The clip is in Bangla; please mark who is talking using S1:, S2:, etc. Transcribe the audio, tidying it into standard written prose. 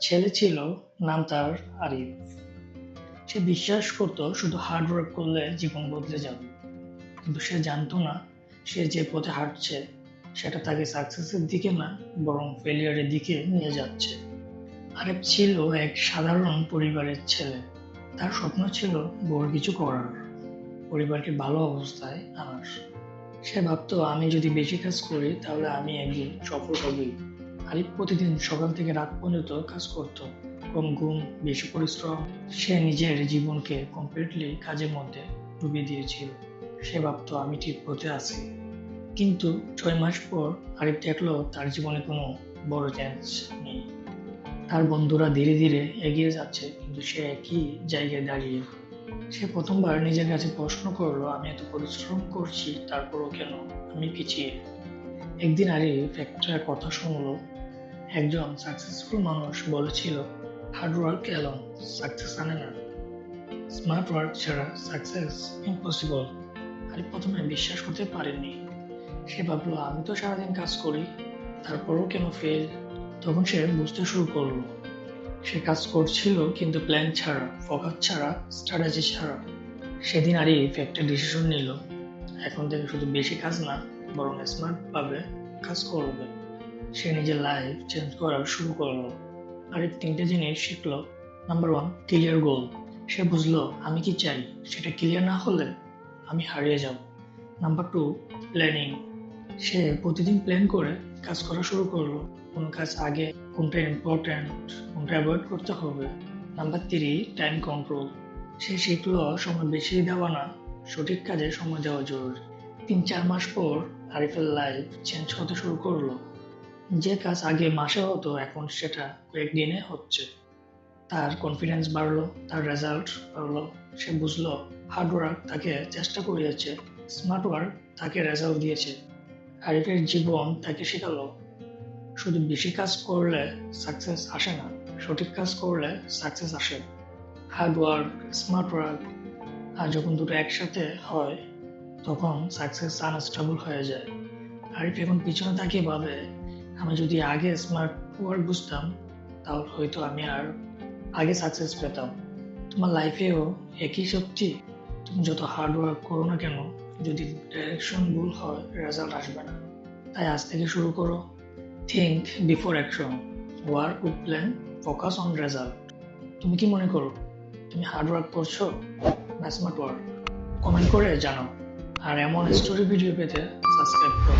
S1: ছেলে ছিল, নাম তার আরিফ। সে বিশ্বাস করতো শুধু হার্ড ওয়ার্ক করলে জীবন বদলে যাবে, কিন্তু সে জানতো না সে যে পথে হাঁটছে সেটা তাকে সাকসেসের দিকে না, বরং ফেলিয়ারের দিকে নিয়ে যাচ্ছে। আরিফ ছিল এক সাধারণ পরিবারের ছেলে। তার স্বপ্ন ছিল বড় কিছু করার, পরিবারকে ভালো অবস্থায় আনার। সে ভাবতো আমি যদি বেশি কাজ করি তাহলে আমি একদিন সফল হবই। আরিফ প্রতিদিন সকাল থেকে রাত পর্যন্ত কাজ করত, কম ঘুম, বেশি পরিশ্রম। সে নিজের জীবনকে কমপ্লিটলি কাজের মধ্যে ডুবিয়ে দিয়েছিল। সে ভাবতো আমি ঠিক পথে আছি। কিন্তু 6 মাস পর আরিফ দেখলো তার জীবনে কোনো বড় চেঞ্জ নেই। তার বন্ধুরা ধীরে ধীরে এগিয়ে যাচ্ছে, কিন্তু সে একই জায়গায় দাঁড়িয়ে। সে প্রথমবার নিজের কাছে প্রশ্ন করলো, আমি এত পরিশ্রম করছি তারপরও কেন আমি পিছিয়ে। একদিন আরিফ একটা কথা শুনলো। একজন সাকসেসফুল মানুষ বলেছিল, হার্ড ওয়ার্ক এলোন সাকসেস আনে না, স্মার্ট ওয়ার্ক ছাড়া সাকসেস ইম্পসিবল। আরিফ প্রথমে বিশ্বাস করতে পারেনি। সে ভাবলো আমি তো সারাদিন কাজ করি, তারপরও কেন ফেল। তখন সে বুঝতে শুরু করলো, সে কাজ করছিল কিন্তু প্ল্যান ছাড়া, ফোকাস ছাড়া, স্ট্র্যাটেজি ছাড়া। সেদিন আরিফ একটা ডিসিশন নিল, এখন থেকে শুধু বেশি কাজ না, বরং স্মার্ট ভাবে কাজ করবে। সে নিজের লাইফ চেঞ্জ করা শুরু করলো। আরিফ 3টে জিনিস শিখলো। নাম্বার 1, ক্লিয়ার গোল। সে বুঝলো আমি কি চাই, সেটা ক্লিয়ার না হলে আমি হারিয়ে যাব। Number 2, planning. সে প্রতিদিন প্ল্যান করে কাজ করা শুরু করলো, কোন কাজ আগে, কোনটা ইম্পর্ট্যান্ট, কোনটা অ্যাভয়েড করতে হবে। Number 3, time control. সে শিখলো সময় বেশি দেওয়া না, সঠিক কাজে সময় দেওয়া জরুরি। 3-4 মাস পর আরিফের লাইফ চেঞ্জ হতে শুরু করলো। যে কাজ আগে মাসে হতো এখন সেটা কয়েকদিনে হচ্ছে। তার কনফিডেন্স বাড়লো, তার রেজাল্ট বাড়লো। সে বুঝলো হার্ড ওয়ার্ক তাকে চেষ্টা করিয়েছে, স্মার্ট ওয়ার্ক তাকে রেজাল্ট দিয়েছে। আরিফের জীবন তাকে শেখালো শুধু বেশি কাজ করলে সাকসেস আসে না, সঠিক কাজ করলে সাকসেস আসে। হার্ড ওয়ার্ক, স্মার্ট ওয়ার্ক, আর যখন দুটো একসাথে হয় তখন সাকসেস আনস্টেবল হয়ে যায়। আরিফ এখন পিছনে তাকিয়ে ভাবে, আমি যদি আগে স্মার্ট ওয়ার্ক বুঝতাম তাহলে হয়তো আমি আর আগে সাকসেস পেতাম। তোমার লাইফেও একই সত্যি। তুমি যত হার্ড ওয়ার্ক করো না কেন, যদি ডাইরেকশন ভুল হয় রেজাল্ট আসবে না। তাই আজ থেকে শুরু করো, think before action, work with plan, focus on result. তুমি কি মনে করো, তুমি হার্ড ওয়ার্ক করছো না স্মার্ট ওয়ার্ক? কমেন্ট করে জানাও। আর এমন স্টোরি ভিডিও পেতে সাবস্ক্রাইব করো।